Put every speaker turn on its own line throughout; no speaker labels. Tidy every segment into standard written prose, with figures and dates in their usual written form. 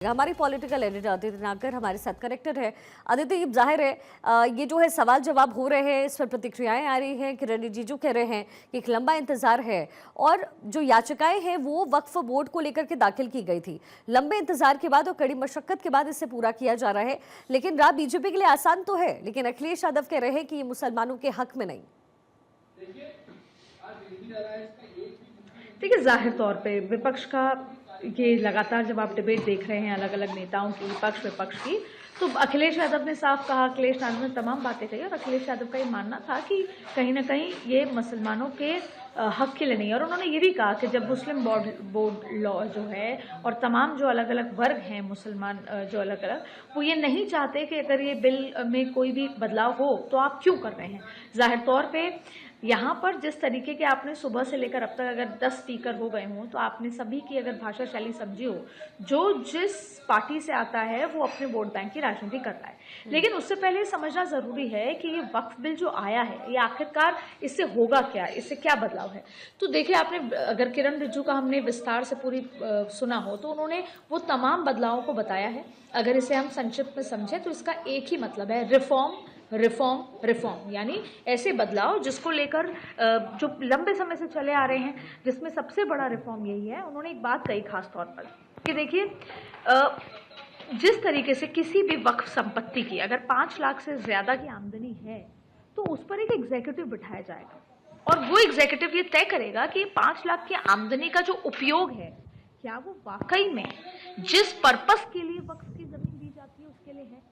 हमारे political editor Aditya नागर हमारे साथ कनेक्टेड है। आदित्य, जाहिर है ये जो है सवाल जवाब हो रहे हैं, इस पर प्रतिक्रियाएं आ रही हैं। किरण रिजिजू कह रहे हैं कि एक लंबा इंतजार है और जो याचिकाएं हैं वो वक्फ बोर्ड को लेकर के दाखिल की गई थी। लंबे इंतजार के बाद और कड़ी मशक्कत के बाद इसे पूरा किया जा रहा है, लेकिन राह बीजेपी के लिए आसान तो है, लेकिन अखिलेश यादव कह रहे हैं कि ये मुसलमानों के हक में नहीं।
देखिए, जाहिर तौर पे विपक्ष का ये लगातार जब आप डिबेट देख रहे हैं अलग अलग नेताओं की, पक्ष विपक्ष की, तो अखिलेश यादव ने साफ कहा, अखिलेश यादव ने तमाम बातें कही और अखिलेश यादव का ये मानना था कि कहीं ना कहीं ये मुसलमानों के हक के लिए नहीं। और उन्होंने ये भी कहा कि जब मुस्लिम बोर्ड लॉ जो है और तमाम जो अलग अलग वर्ग हैं मुसलमान जो अलग अलग, वो ये नहीं चाहते कि अगर ये बिल में कोई भी बदलाव हो तो आप क्यों कर रहे हैं। जाहिर तौर पे यहाँ पर जिस तरीके के आपने सुबह से लेकर अब तक अगर 10 स्पीकर हो गए हों तो आपने सभी की अगर भाषा शैली समझी हो, जो जिस पार्टी से आता है वो अपने वोट बैंक की राजनीति कर रहा है। लेकिन उससे पहले समझना ज़रूरी है कि ये वक्फ बिल जो आया है ये आखिरकार इससे होगा क्या, इससे क्या बदलाव है। तो देखिए, आपने अगर किरण रिजिजू का हमने विस्तार से पूरी सुना हो तो उन्होंने वो तमाम बदलावों को बताया है। अगर इसे हम संक्षिप्त में समझें तो इसका एक ही मतलब है, रिफॉर्म रिफॉर्म रिफॉर्म, यानी ऐसे बदलाव जिसको लेकर जो लंबे समय से चले आ रहे हैं, जिसमें सबसे बड़ा रिफॉर्म यही है। उन्होंने एक बात कही खास तौर पर कि देखिए, जिस तरीके से किसी भी वक्फ संपत्ति की अगर 5 लाख से ज़्यादा की आमदनी है तो उस पर एक एग्जीक्यूटिव बिठाया जाएगा और वो एग्जीक्यूटिव ये तय करेगा कि 5 लाख की आमदनी का जो उपयोग है, क्या वो वाकई में जिस पर्पस के लिए वक्फ की ज़मीन दी जाती है उसके लिए है,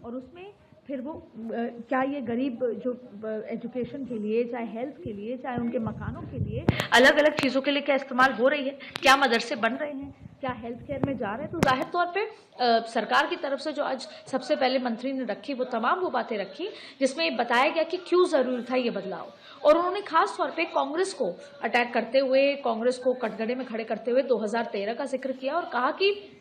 और उसमें फिर वो क्या ये गरीब जो एजुकेशन के लिए, चाहे हेल्थ के लिए, चाहे उनके मकानों के लिए, अलग अलग चीज़ों के लिए क्या इस्तेमाल हो रही है, क्या मदरसे बन रहे हैं, क्या हेल्थ केयर में जा रहे हैं। तो जाहिर तौर पे सरकार की तरफ से जो आज सबसे पहले मंत्री ने रखी वो बातें रखी जिसमें ये बताया गया कि क्यों ज़रूरी था ये बदलाव। और उन्होंने खास तौर पे कांग्रेस को अटैक करते हुए, कांग्रेस को कटघरे में खड़े करते हुए 2013 का जिक्र किया और कहा कि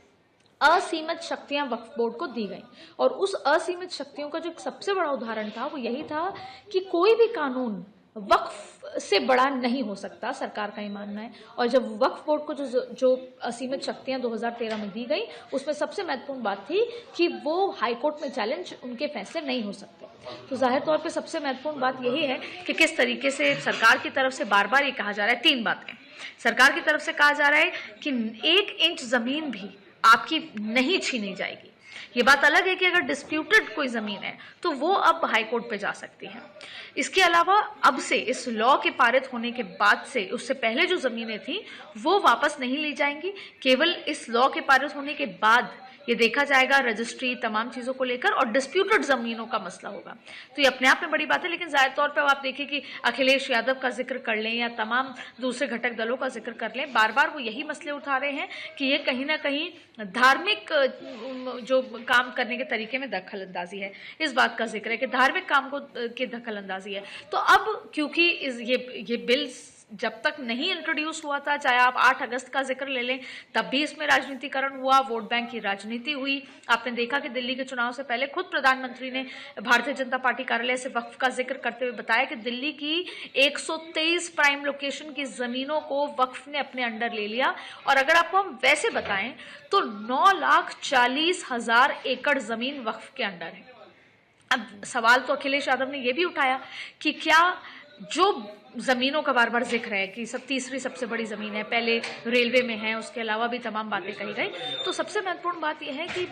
असीमित शक्तियां वक्फ बोर्ड को दी गई। और उस असीमित शक्तियों का जो सबसे बड़ा उदाहरण था वो यही था कि कोई भी कानून वक्फ से बड़ा नहीं हो सकता, सरकार का ही मानना है। और जब वक्फ बोर्ड को जो असीमित शक्तियां 2013 में दी गई, उसमें सबसे महत्वपूर्ण बात थी कि वो हाईकोर्ट में चैलेंज उनके फैसले नहीं हो सकते। तो जाहिर तौर पे सबसे महत्वपूर्ण बात यही है कि किस तरीके से सरकार की तरफ से बार बार ये कहा जा रहा है, 3 बातें सरकार की तरफ से कहा जा रहा है कि 1 इंच जमीन भी आपकी नहीं छीनी जाएगी। ये बात अलग है कि अगर डिस्प्यूटेड कोई ज़मीन है तो वो अब हाईकोर्ट पे जा सकती है। इसके अलावा अब से इस लॉ के पारित होने के बाद से उससे पहले जो ज़मीनें थी वो वापस नहीं ली जाएंगी। केवल इस लॉ के पारित होने के बाद ये देखा जाएगा रजिस्ट्री, तमाम चीज़ों को लेकर, और डिस्प्यूटेड ज़मीनों का मसला होगा। तो ये अपने आप में बड़ी बात है। लेकिन ज़ाहिर तौर पर आप देखिए कि अखिलेश यादव का जिक्र कर लें या तमाम दूसरे घटक दलों का जिक्र कर लें, बार बार वो यही मसले उठा रहे हैं कि ये कहीं ना कहीं धार्मिक जो काम करने के तरीके में दखल अंदाजी है। इस बात का जिक्र है कि धार्मिक काम को की दखल अंदाजी है। तो अब क्योंकि ये बिल जब तक नहीं इंट्रोड्यूस हुआ था, चाहे आप 8 अगस्त का जिक्र ले लें, तब भी इसमें राजनीतिकरण हुआ, वोट बैंक की राजनीति हुई। आपने देखा कि दिल्ली के चुनाव से पहले खुद प्रधानमंत्री ने भारतीय जनता पार्टी कार्यालय से वक्फ का जिक्र करते हुए बताया कि दिल्ली की 123 प्राइम लोकेशन की जमीनों को वक्फ ने अपने अंडर ले लिया। और अगर आपको हम वैसे बताएं तो 9,40,000 एकड़ जमीन वक्फ के अंडर है। अब सवाल तो अखिलेश यादव ने यह भी उठाया कि क्या जो ज़मीनों का बार बार जिक्र है कि तीसरी सबसे बड़ी ज़मीन है, पहले रेलवे में है, उसके अलावा भी तमाम बातें कही गई। तो सबसे महत्वपूर्ण बात यह है कि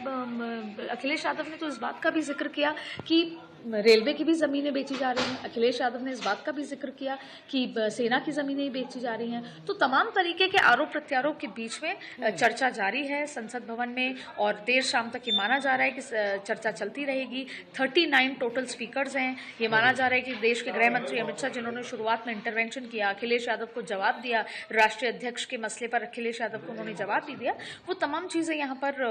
अखिलेश यादव ने तो इस बात का भी जिक्र किया कि रेलवे की भी ज़मीनें बेची जा रही हैं। अखिलेश यादव ने इस बात का भी जिक्र किया कि सेना की ज़मीनें बेची जा रही हैं। तो तमाम तरीके के आरोप प्रत्यारोप के बीच में चर्चा जारी है संसद भवन में, और देर शाम तक ये माना जा रहा है कि चर्चा चलती रहेगी। 39 टोटल स्पीकर्स हैं। ये माना जा रहा है कि देश के गृह मंत्री अमित शाह, जिन्होंने शुरुआत में इंटरवेंशन किया, अखिलेश यादव को जवाब दिया, राष्ट्रीय अध्यक्ष के मसले पर अखिलेश यादव को उन्होंने जवाब भी दिया, वो तमाम चीज़ें यहाँ पर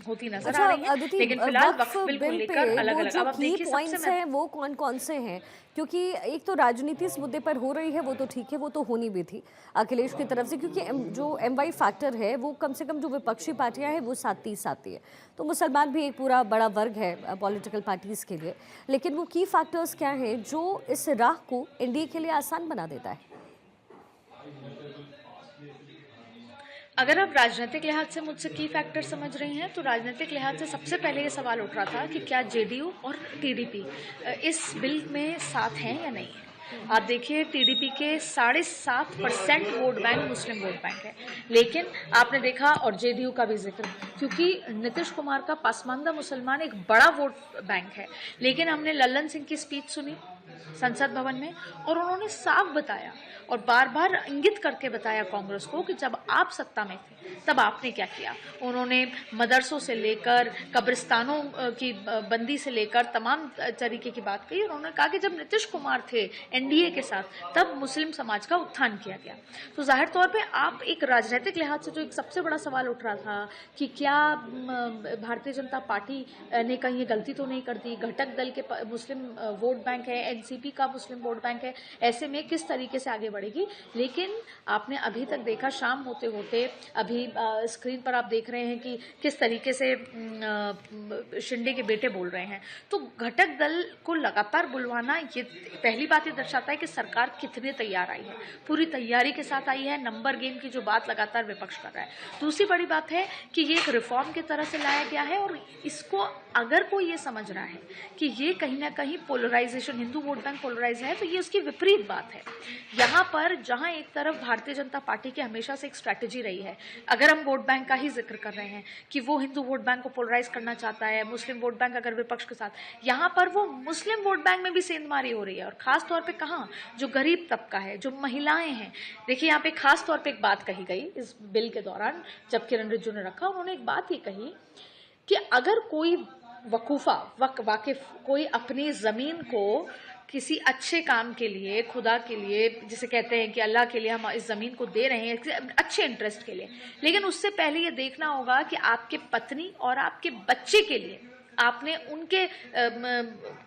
होती नजर आ रही हैं। लेकिन फिलहाल वक्फ बिल को लेकर अलग अलग, अब आप देखिए सबसे
हैं वो कौन कौन से हैं, क्योंकि एक तो राजनीति इस मुद्दे पर हो रही है, वो तो ठीक है, वो तो होनी भी थी अखिलेश की तरफ से, क्योंकि जो MY फैक्टर है वो कम से कम जो विपक्षी पार्टियां हैं वो साथ आती है। तो मुसलमान भी एक पूरा बड़ा वर्ग है पॉलिटिकल पार्टीज के लिए, लेकिन वो की फैक्टर्स क्या हैं जो इस राह को NDA के लिए आसान बना देता है?
अगर आप राजनीतिक लिहाज से मुझसे की फैक्टर समझ रही हैं तो राजनीतिक लिहाज से सबसे पहले ये सवाल उठ रहा था कि क्या जेडीयू और टीडीपी इस बिल में साथ हैं या नहीं है। आप देखिए टीडीपी के 7.5% वोट बैंक मुस्लिम वोट बैंक है, लेकिन आपने देखा, और जेडीयू का भी जिक्र, क्योंकि नीतीश कुमार का पसमानदा मुसलमान एक बड़ा वोट बैंक है, लेकिन हमने लल्लन सिंह की स्पीच सुनी संसद भवन में और उन्होंने साफ बताया और बार बार इंगित करके बताया कांग्रेस को कि जब आप सत्ता में थे तब आपने क्या किया। उन्होंने मदरसों से लेकर कब्रिस्तानों की बंदी से लेकर तमाम तरीके की बात कही। उन्होंने कहा कि जब नीतीश कुमार थे एनडीए के साथ तब मुस्लिम समाज का उत्थान किया गया। तो जाहिर तौर पे आप एक राजनीतिक लिहाज से जो एक सबसे बड़ा सवाल उठ रहा था कि क्या भारतीय जनता पार्टी ने कहीं ये गलती तो नहीं कर दी, घटक दल के मुस्लिम वोट बैंक है, एनसीपी का मुस्लिम वोट बैंक है, ऐसे में किस तरीके से आगे बढ़ेगी। लेकिन आपने अभी तक देखा शाम होते होते अभी स्क्रीन पर आप देख रहे हैं कि किस तरीके से शिंदे के बेटे बोल रहे हैं। तो घटक दल को लगातार बुलवाना ये पहली बात ये दर्शाता है कि सरकार कितने तैयार आई है, पूरी तैयारी के साथ आई है। नंबर गेम की जो बात लगातार विपक्ष कर रहा है। दूसरी बड़ी बात है कि ये एक रिफॉर्म की तरह से लाया गया है और इसको अगर कोई ये समझ रहा है कि ये कहीं ना कहीं polarisation, Hindu vote bank polarise है, तो ये उसकी विपरीत बात है। यहाँ पर जहाँ एक तरफ भारतीय जनता पार्टी की हमेशा से एक स्ट्रैटेजी रही है, अगर हम वोट बैंक का ही जिक्र कर रहे हैं कि वो हिंदू वोट बैंक को पोलराइज करना चाहता है, मुस्लिम वोट बैंक अगर विपक्ष के साथ, यहाँ पर वो मुस्लिम वोट बैंक में भी सेंधमारी हो रही है। और खास तौर पे कहाँ, जो गरीब तबका है, जो महिलाएं हैं। देखिए यहाँ पे खास तौर पे एक बात कही गई इस बिल के दौरान, जब किरण रिजिजू ने रखा, उन्होंने एक बात ये कही कि अगर कोई वाकिफ कोई अपनी जमीन को किसी अच्छे काम के लिए, खुदा के लिए, जिसे कहते हैं कि अल्लाह के लिए हम इस ज़मीन को दे रहे हैं अच्छे इंटरेस्ट के लिए, लेकिन उससे पहले ये देखना होगा कि आपके पत्नी और आपके बच्चे के लिए आपने उनके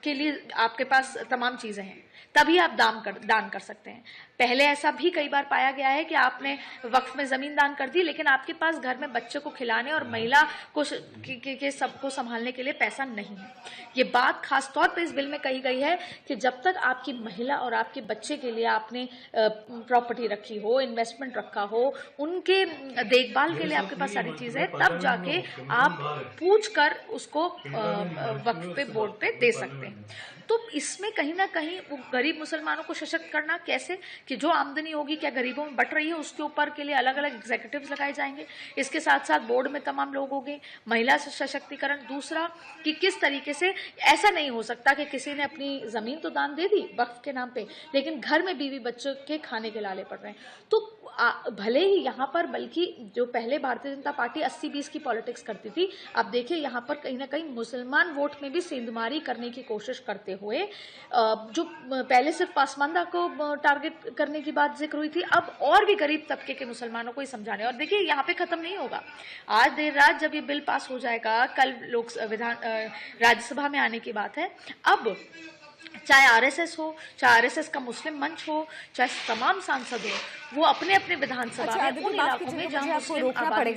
के लिए आपके पास तमाम चीज़ें हैं, तभी आप दान कर सकते हैं। पहले ऐसा भी कई बार पाया गया है कि आपने वक्फ में ज़मीन दान कर दी, लेकिन आपके पास घर में बच्चे को खिलाने और महिला को के सबको संभालने के लिए पैसा नहीं है। ये बात खास तौर पे इस बिल में कही गई है कि जब तक आपकी महिला और आपके बच्चे के लिए आपने प्रॉपर्टी रखी हो, इन्वेस्टमेंट रखा हो, उनके देखभाल के लिए आपके पास सारी चीज़ें है, तब जाके आप पूछ कर उसको वक्फ पे बोर्ड पे दे सकते हैं। तो इसमें कहीं ना कहीं वो गरीब मुसलमानों को सशक्त करना कैसे, कि जो आमदनी होगी क्या गरीबों में बट रही है, उसके ऊपर के लिए अलग अलग एग्जीक्यूटिव्स लगाए जाएंगे। इसके साथ साथ बोर्ड में तमाम लोग होंगे, महिला सशक्तिकरण। दूसरा कि किस तरीके से, ऐसा नहीं हो सकता कि किसी ने अपनी ज़मीन तो दान दे दी वक्फ के नाम पे, लेकिन घर में बीवी बच्चों के खाने के लाले पड़ रहे हैं। तो भले ही यहाँ पर, बल्कि जो पहले भारतीय जनता पार्टी 80-20 की पॉलिटिक्स करती थी, अब देखिए यहाँ पर कहीं ना कहीं मुसलमान वोट में भी सेंधमारी करने की कोशिश करते हुए, जो पहले सिर्फ पासमानदा को टारगेट करने की बात जिक्र हुई थी, अब और भी गरीब तबके के मुसलमानों को ही समझाने। और देखिए यहाँ पे खत्म नहीं होगा, आज देर रात जब ये बिल पास हो जाएगा, कल राज्यसभा में आने की बात है। अब चाहे आरएसएस हो, चाहे आरएसएस का मुस्लिम मंच हो, चाहे तमाम सांसद हो, वो अपने अपने विधानसभा में उन इलाकों में जहाँ मुस्लिम आबादी